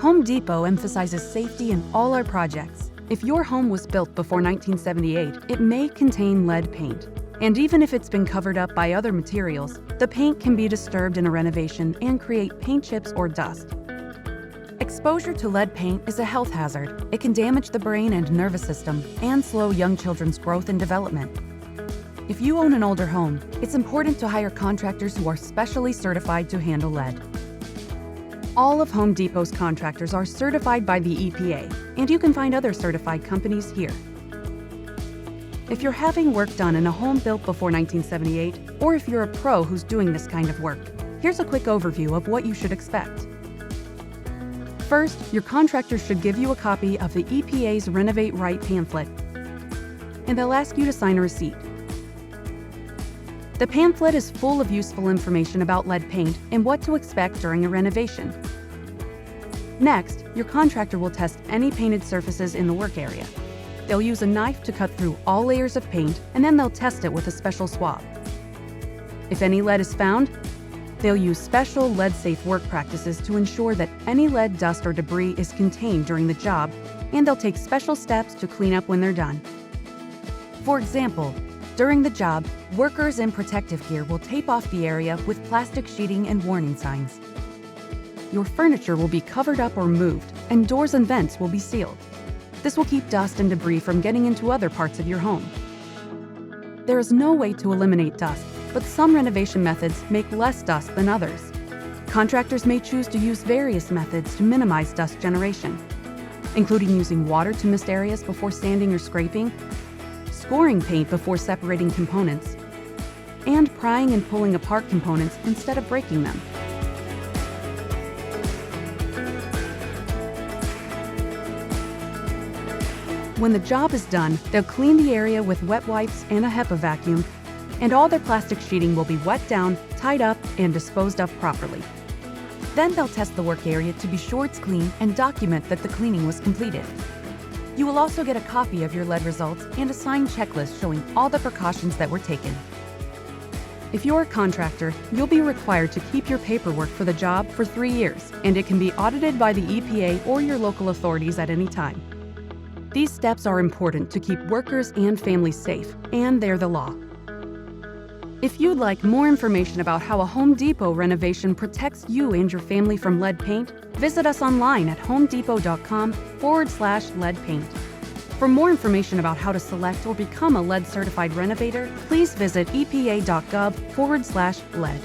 Home Depot emphasizes safety in all our projects. If your home was built before 1978, it may contain lead paint. And even if it's been covered up by other materials, the paint can be disturbed in a renovation and create paint chips or dust. Exposure to lead paint is a health hazard. It can damage the brain and nervous system and slow young children's growth and development. If you own an older home, it's important to hire contractors who are specially certified to handle lead. All of Home Depot's contractors are certified by the EPA, and you can find other certified companies here. If you're having work done in a home built before 1978, or if you're a pro who's doing this kind of work, here's a quick overview of what you should expect. First, your contractor should give you a copy of the EPA's Renovate Right pamphlet, and they'll ask you to sign a receipt. The pamphlet is full of useful information about lead paint and what to expect during a renovation. Next, your contractor will test any painted surfaces in the work area. They'll use a knife to cut through all layers of paint, and then they'll test it with a special swab. If any lead is found, they'll use special lead-safe work practices to ensure that any lead dust or debris is contained during the job, and they'll take special steps to clean up when they're done. For example, during the job, workers in protective gear will tape off the area with plastic sheeting and warning signs. Your furniture will be covered up or moved, and doors and vents will be sealed. This will keep dust and debris from getting into other parts of your home. There is no way to eliminate dust, but some renovation methods make less dust than others. Contractors may choose to use various methods to minimize dust generation, including using water to mist areas before sanding or scraping, scoring paint before separating components, and prying and pulling apart components instead of breaking them. When the job is done, they'll clean the area with wet wipes and a HEPA vacuum, and all their plastic sheeting will be wet down, tied up, and disposed of properly. Then they'll test the work area to be sure it's clean and document that the cleaning was completed. You will also get a copy of your lead results and a signed checklist showing all the precautions that were taken. If you're a contractor, you'll be required to keep your paperwork for the job for 3 years, and it can be audited by the EPA or your local authorities at any time. These steps are important to keep workers and families safe, and they're the law. If you'd like more information about how a Home Depot renovation protects you and your family from lead paint, visit us online at homeDepot.com/lead paint. For more information about how to select or become a lead certified renovator, please visit epa.gov/lead.